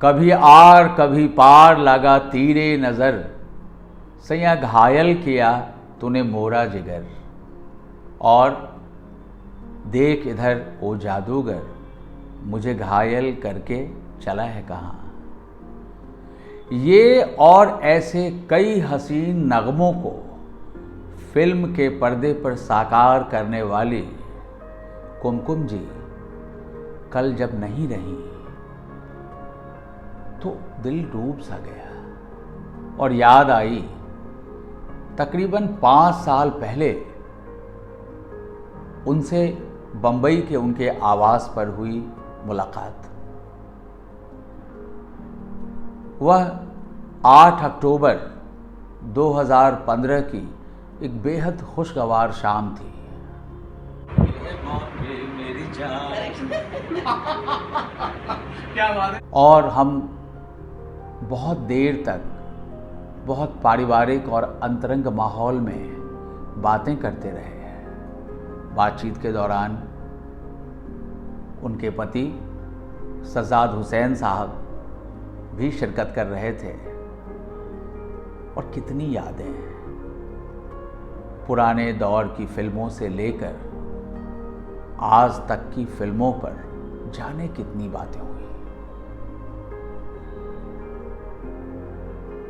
कभी आर कभी पार लगा तीरे नज़र, सैया घायल किया तूने मोरा जिगर। और देख इधर ओ जादूगर, मुझे घायल करके चला है कहाँ। ये और ऐसे कई हसीन नगमों को फिल्म के पर्दे पर साकार करने वाली कुमकुम जी कल जब नहीं रही तो दिल डूब सा गया और याद आई तकरीबन 5 साल पहले उनसे बंबई के उनके आवास पर हुई मुलाकात। वह 8 अक्टूबर 2015 की एक बेहद खुशगवार शाम थी। और हम बहुत देर तक बहुत पारिवारिक और अंतरंग माहौल में बातें करते रहे। बातचीत के दौरान उनके पति सज्जाद हुसैन साहब भी शिरकत कर रहे थे। और कितनी यादें, पुराने दौर की फिल्मों से लेकर आज तक की फिल्मों पर जाने कितनी बातें हुई।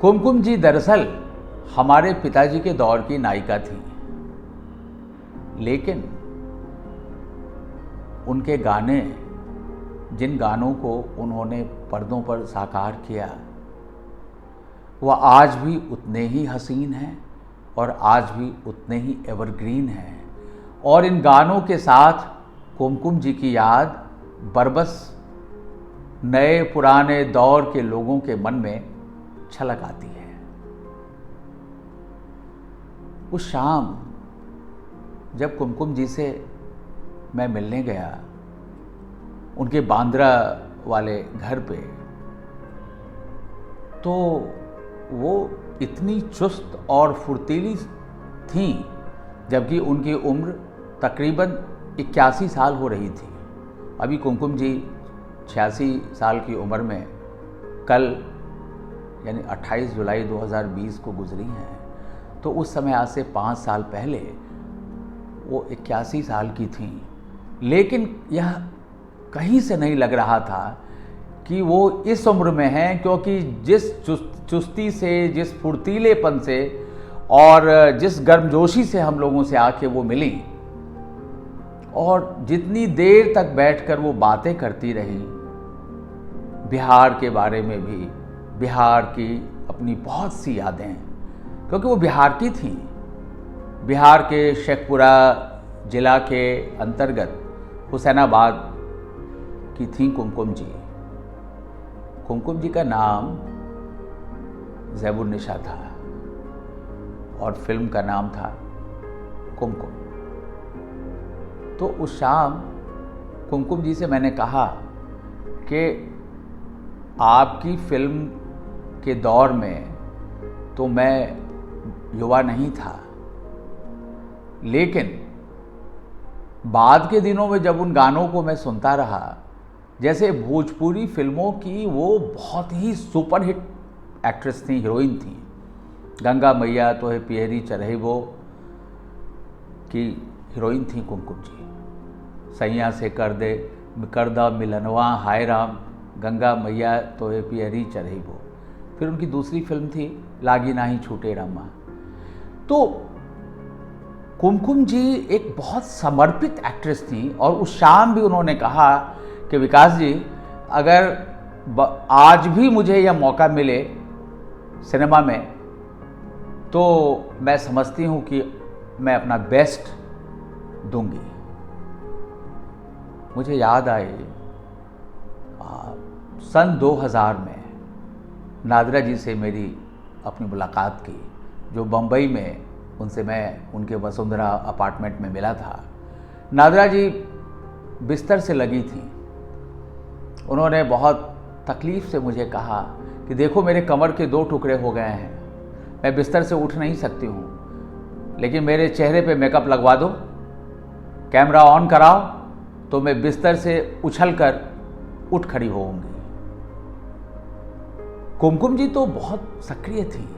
कुमकुम जी दरअसल हमारे पिताजी के दौर की नायिका थी, लेकिन उनके गाने, जिन गानों को उन्होंने पर्दों पर साकार किया, वह आज भी उतने ही हसीन हैं और आज भी उतने ही एवरग्रीन हैं। और इन गानों के साथ कुमकुम जी की याद बरबस नए पुराने दौर के लोगों के मन में छलक आती है। उस शाम जब कुमकुम जी से मैं मिलने गया उनके बांद्रा वाले घर पे, तो वो इतनी चुस्त और फुर्तीली थी जबकि उनकी उम्र तकरीबन 81 साल हो रही थी। अभी कुमकुम जी 86 साल की उम्र में कल यानी 28 जुलाई 2020 को गुजरी हैं। तो उस समय आज से 5 साल पहले वो 81 साल की थीं। लेकिन यह कहीं से नहीं लग रहा था कि वो इस उम्र में हैं, क्योंकि जिस चुस्ती से, जिस फुर्तीलेपन से और जिस गर्मजोशी से हम लोगों से आके वो मिली और जितनी देर तक बैठकर वो बातें करती रही बिहार के बारे में भी, बिहार की अपनी बहुत सी यादें, क्योंकि वो बिहार की थी। बिहार के शेखपुरा जिला के अंतर्गत हुसैनाबाद की थी कुमकुम जी। कुमकुम जी का नाम ज़ैबुन्निसा था और फिल्म का नाम था कुमकुम। तो उस शाम कुमकुम जी से मैंने कहा कि आपकी फिल्म के दौर में तो मैं युवा नहीं था, लेकिन बाद के दिनों में जब उन गानों को मैं सुनता रहा, जैसे भोजपुरी फिल्मों की वो बहुत ही सुपरहिट एक्ट्रेस थी, हीरोइन थी, गंगा मैया तो है पियरी चढ़ैबो की हीरोइन थी कुमकुम जी। सैया से कर दा मिलनवा हाय राम, गंगा मैया तो है पियरी चढ़ैबो। फिर उनकी दूसरी फिल्म थी लागी नाही छूटे रामा। तो कुमकुम जी एक बहुत समर्पित एक्ट्रेस थी। और उस शाम भी उन्होंने कहा कि विकास जी, अगर आज भी मुझे यह मौका मिले सिनेमा में तो मैं समझती हूँ कि मैं अपना बेस्ट दूंगी। मुझे याद आए सन 2000 में नादिरा जी से मेरी अपनी मुलाकात की, जो बम्बई में उनसे मैं उनके वसुंधरा अपार्टमेंट में मिला था। नादिरा जी बिस्तर से लगी थी। उन्होंने बहुत तकलीफ़ से मुझे कहा कि देखो मेरे कमर के 2 टुकड़े हो गए हैं, मैं बिस्तर से उठ नहीं सकती हूँ, लेकिन मेरे चेहरे पे मेकअप लगवा दो, कैमरा ऑन कराओ तो मैं बिस्तर से उछलकर उठ खड़ी होऊंगी। कुमकुम जी तो बहुत सक्रिय थी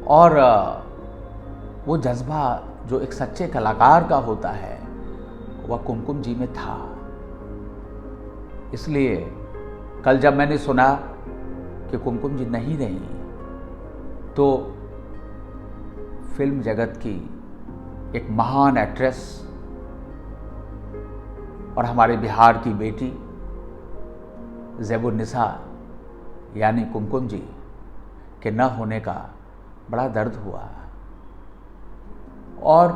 और वो जज्बा जो एक सच्चे कलाकार का होता है वह कुमकुम जी में था। इसलिए कल जब मैंने सुना कि कुमकुम जी नहीं रही तो फिल्म जगत की एक महान एक्ट्रेस और हमारे बिहार की बेटी ज़ेबुन्निसा यानी कुमकुम जी के न होने का बड़ा दर्द हुआ। और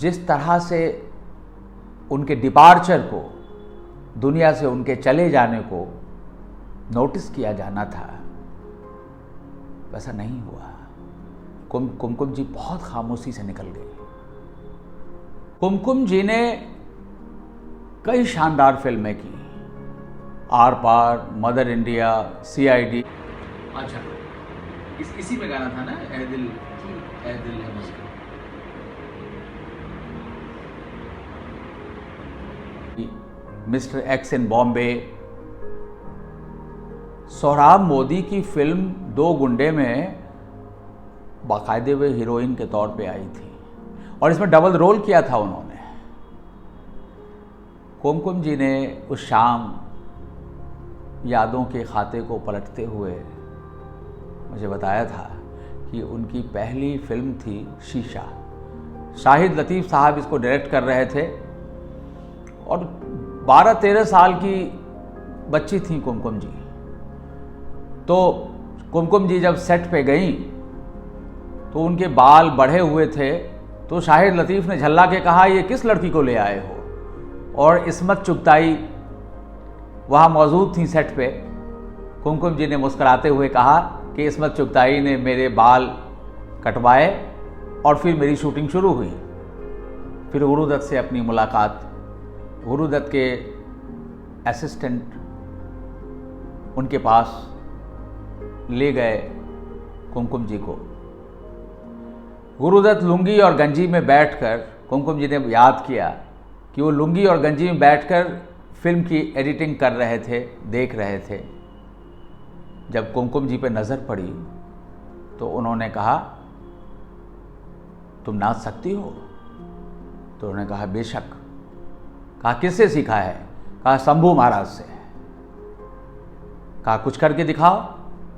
जिस तरह से उनके डिपार्चर को, दुनिया से उनके चले जाने को नोटिस किया जाना था, वैसा नहीं हुआ। कुमकुम जी बहुत खामोशी से निकल गई। कुमकुम जी ने कई शानदार फिल्में की, Aar Paar, Mother India, CID। अच्छा, इसी में गाना था ना, ए दिल है मुश्किल। मिस्टर एक्स इन बॉम्बे, सोहराब मोदी की फिल्म दो गुंडे में बाकायदे वे हीरोइन के तौर पे आई थी और इसमें डबल रोल किया था उन्होंने। कुमकुम जी ने उस शाम यादों के खाते को पलटते हुए मुझे बताया था कि उनकी पहली फिल्म थी शीशा। शाहिद लतीफ़ साहब इसको डायरेक्ट कर रहे थे और 12-13 साल की बच्ची थी कुमकुम जी। तो कुमकुम जी जब सेट पे गईं तो उनके बाल बढ़े हुए थे, तो शाहिद लतीफ़ ने झल्ला के कहा, ये किस लड़की को ले आए हो? और इस्मत चुगताई वहाँ मौजूद थी सेट पे। कुमकुम जी ने मुस्कुराते हुए कहा कि इस्मत चुगताई ने मेरे बाल कटवाए और फिर मेरी शूटिंग शुरू हुई। फिर गुरुदत्त से अपनी मुलाकात, गुरुदत्त के असिस्टेंट उनके पास ले गए कुमकुम जी को। गुरुदत्त लुंगी और गंजी में बैठकर, कुमकुम जी ने याद किया कि वो लुंगी और गंजी में बैठकर फिल्म की एडिटिंग कर रहे थे, देख रहे थे। जब कुमकुम जी पे नज़र पड़ी तो उन्होंने कहा, तुम नाच सकती हो? तो उन्होंने कहा, बेशक। कहा, किससे सीखा है? कहा, शंभू महाराज से। कहा, कुछ करके दिखाओ।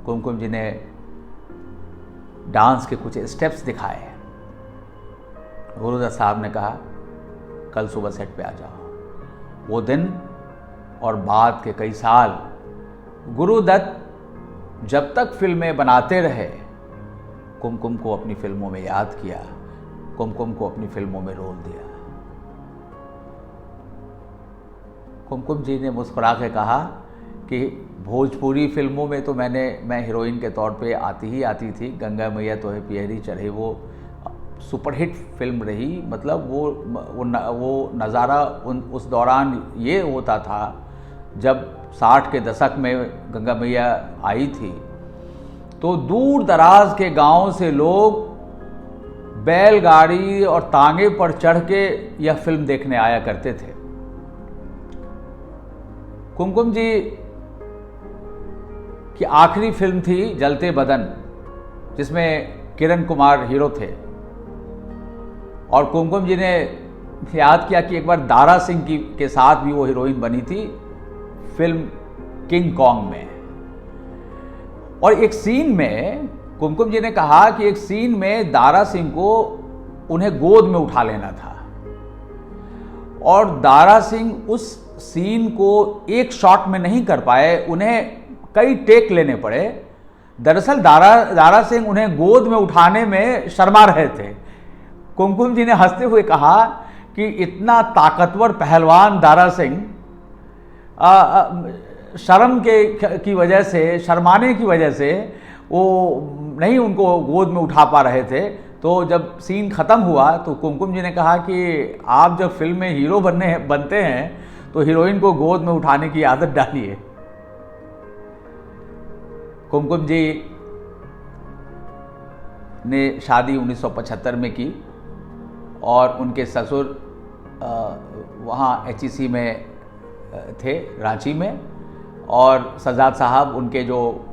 कुमकुम जी ने डांस के कुछ स्टेप्स दिखाए। गुरुदत्त साहब ने कहा, कल सुबह सेट पे आ जाओ। वो दिन और बाद के कई साल गुरुदत्त जब तक फिल्में बनाते रहे, कुमकुम को अपनी फिल्मों में याद किया, कुमकुम को अपनी फिल्मों में रोल दिया। कुमकुम जी ने मुस्कुरा के कहा कि भोजपुरी फिल्मों में तो मैं हीरोइन के तौर पे आती थी। गंगा मैया तो है पियरी चढ़े, वो सुपरहिट फिल्म रही। मतलब वो नज़ारा उस दौरान ये होता था जब 60 के दशक में गंगा मैया आई थी, तो दूर दराज के गांव से लोग बैलगाड़ी और तांगे पर चढ़ के यह फिल्म देखने आया करते थे। कुमकुम जी की आखिरी फिल्म थी जलते बदन, जिसमें किरण कुमार हीरो थे। और कुमकुम जी ने याद किया कि एक बार दारा सिंह के साथ भी वो हीरोइन बनी थी फिल्म किंग कॉन्ग में। और एक सीन में कुमकुम जी ने कहा कि एक सीन में दारा सिंह को उन्हें गोद में उठा लेना था और दारा सिंह उस सीन को एक शॉट में नहीं कर पाए, उन्हें कई टेक लेने पड़े। दरअसल दारा सिंह उन्हें गोद में उठाने में शर्मा रहे थे। कुमकुम जी ने हंसते हुए कहा कि इतना ताकतवर पहलवान दारा सिंह शर्म की वजह से, शर्माने की वजह से वो नहीं उनको गोद में उठा पा रहे थे। तो जब सीन ख़त्म हुआ तो कुमकुम जी ने कहा कि आप जब फिल्म में हीरो बनते हैं तो हीरोइन को गोद में उठाने की आदत डालिए। कुमकुम जी ने शादी 1975 में की और उनके ससुर वहाँ HEC में थे, रांची में, और सज्जाद साहब उनके जो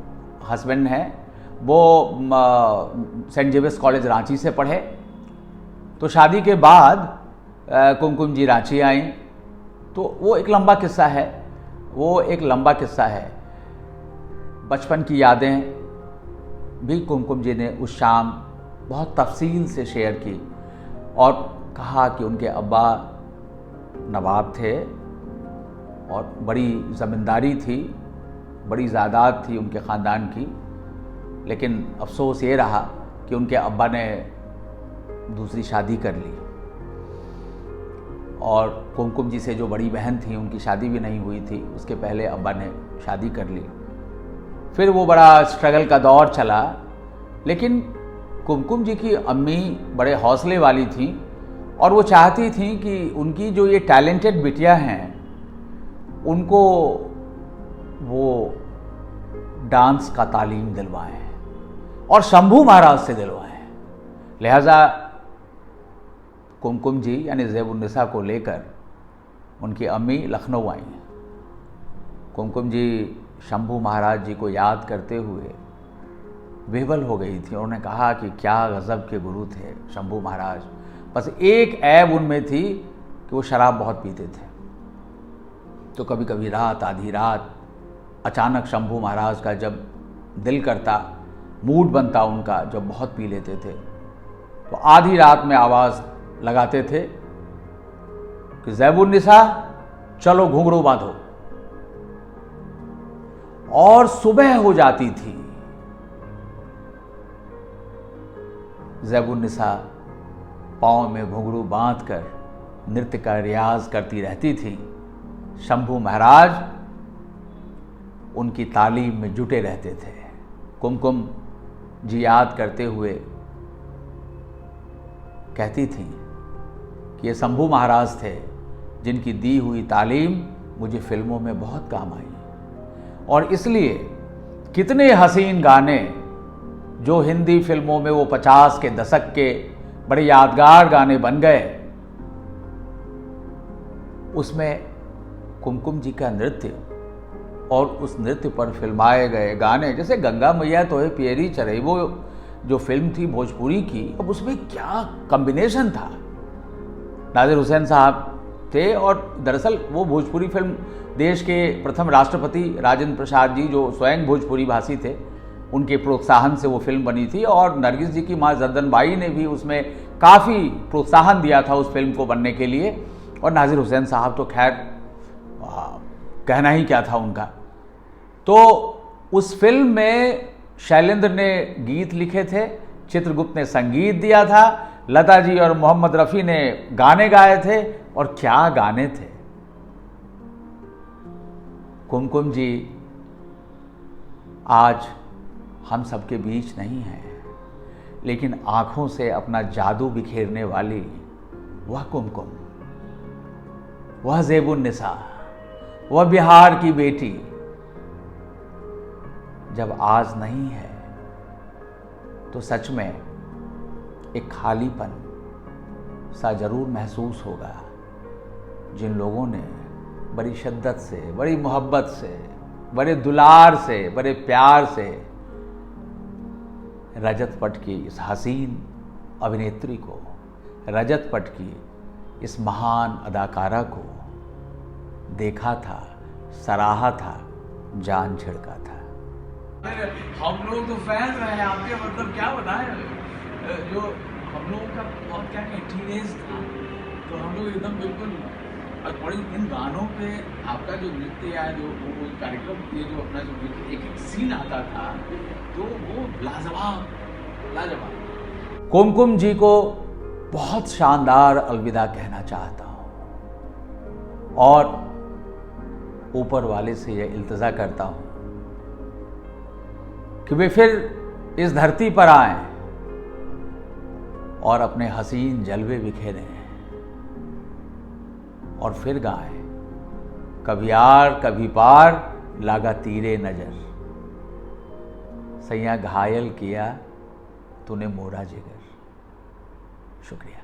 हस्बैंड हैं वो सेंट जेवियर्स कॉलेज रांची से पढ़े। तो शादी के बाद कुमकुम जी रांची आई। तो वो एक लंबा किस्सा है, बचपन की यादें भी कुमकुम जी ने उस शाम बहुत तफसील से शेयर की और कहा कि उनके अब्बा नवाब थे और बड़ी ज़मींदारी थी, बड़ी ज़ायदाद थी उनके ख़ानदान की, लेकिन अफसोस ये रहा कि उनके अब्बा ने दूसरी शादी कर ली और कुमकुम जी से जो बड़ी बहन थी उनकी शादी भी नहीं हुई थी, उसके पहले अब्बा ने शादी कर ली। फिर वो बड़ा स्ट्रगल का दौर चला, लेकिन कुमकुम जी की अम्मी बड़े हौसले वाली थी और वो चाहती थी कि उनकी जो ये टैलेंटेड बिटिया हैं उनको वो डांस का तालीम दिलवाएं और शंभू महाराज से दिलवाएं। लिहाजा कुमकुम जी यानी ज़ैबुन्निसा को लेकर उनकी अम्मी लखनऊ आई। कुमकुम जी शंभू महाराज जी को याद करते हुए बेबल हो गई थी। उन्होंने कहा कि क्या गज़ब के गुरु थे शंभू महाराज, बस एक ऐब उनमें थी कि वो शराब बहुत पीते थे। तो कभी कभी रात, आधी रात अचानक शंभू महाराज का जब दिल करता, मूड बनता उनका, जब बहुत पी लेते थे तो आधी रात में आवाज़ लगाते थे कि ज़ैबुन्निसा चलो घुंघरू बांधो, और सुबह हो जाती थी। ज़ैबुन्निसा पाँव में घुंघरू बांधकर नृत्य का रियाज करती रहती थी। शंभू महाराज उनकी तालीम में जुटे रहते थे। कुमकुम जी याद करते हुए कहती थी कि ये शंभू महाराज थे जिनकी दी हुई तालीम मुझे फिल्मों में बहुत काम आई, और इसलिए कितने हसीन गाने जो हिंदी फिल्मों में वो 50 के दशक के बड़े यादगार गाने बन गए, उसमें कुमकुम जी का नृत्य और उस नृत्य पर फिल्माए गए गाने, जैसे गंगा मैया तोहे पियरी चरैबो जो फिल्म थी भोजपुरी की, अब उसमें क्या कॉम्बिनेशन था। नाज़िर हुसैन साहब थे और दरअसल वो भोजपुरी फिल्म देश के प्रथम राष्ट्रपति राजेंद्र प्रसाद जी जो स्वयं भोजपुरी भाषी थे, उनके प्रोत्साहन से वो फिल्म बनी थी, और नरगिस जी की माँ जर्दन बाई ने भी उसमें काफ़ी प्रोत्साहन दिया था उस फिल्म को बनने के लिए। और नाज़िर हुसैन साहब तो खैर कहना ही क्या था उनका। तो उस फिल्म में शैलेंद्र ने गीत लिखे थे, चित्रगुप्त ने संगीत दिया था, लता जी और मोहम्मद रफ़ी ने गाने गाए थे, और क्या गाने थे। कुमकुम जी आज हम सबके बीच नहीं हैं, लेकिन आंखों से अपना जादू बिखेरने वाली वह कुमकुम, वह ज़ैबुन्निसा, वह बिहार की बेटी जब आज नहीं है तो सच में एक खालीपन सा जरूर महसूस होगा। जिन लोगों ने बड़ी शिद्दत से, बड़ी मोहब्बत से, बड़े दुलार से, बड़े प्यार से रजत पट की इस हसीन अभिनेत्री को, रजत पट की इस महान अदाकारा को देखा था, सराहा था, जान छिड़का था। हम लोग तो फैन रहे हैं आपके, मतलब क्या बताएं, जो हम लोगों का बहुत क्या टीनेज था, तो हम लोग एकदम बिल्कुल, और बड़े इन गानों पे आपका जो नृत्य या जो वो कार्यक्रम, ये जो अपना जो एक एक सीन आता था, तो वो लाजवाब लाजवाब। कुमकुम जी को बहुत शानदार अलविदा कहना चाहता हूँ और ऊपर वाले से यह इल्तिजा करता हूँ कि वे फिर इस धरती पर आएं और अपने हसीन जलवे बिखेरें और फिर गाएं, कभी आर कभी पार लागा तीरे नजर, सैया घायल किया तूने मोरा जिगर। शुक्रिया।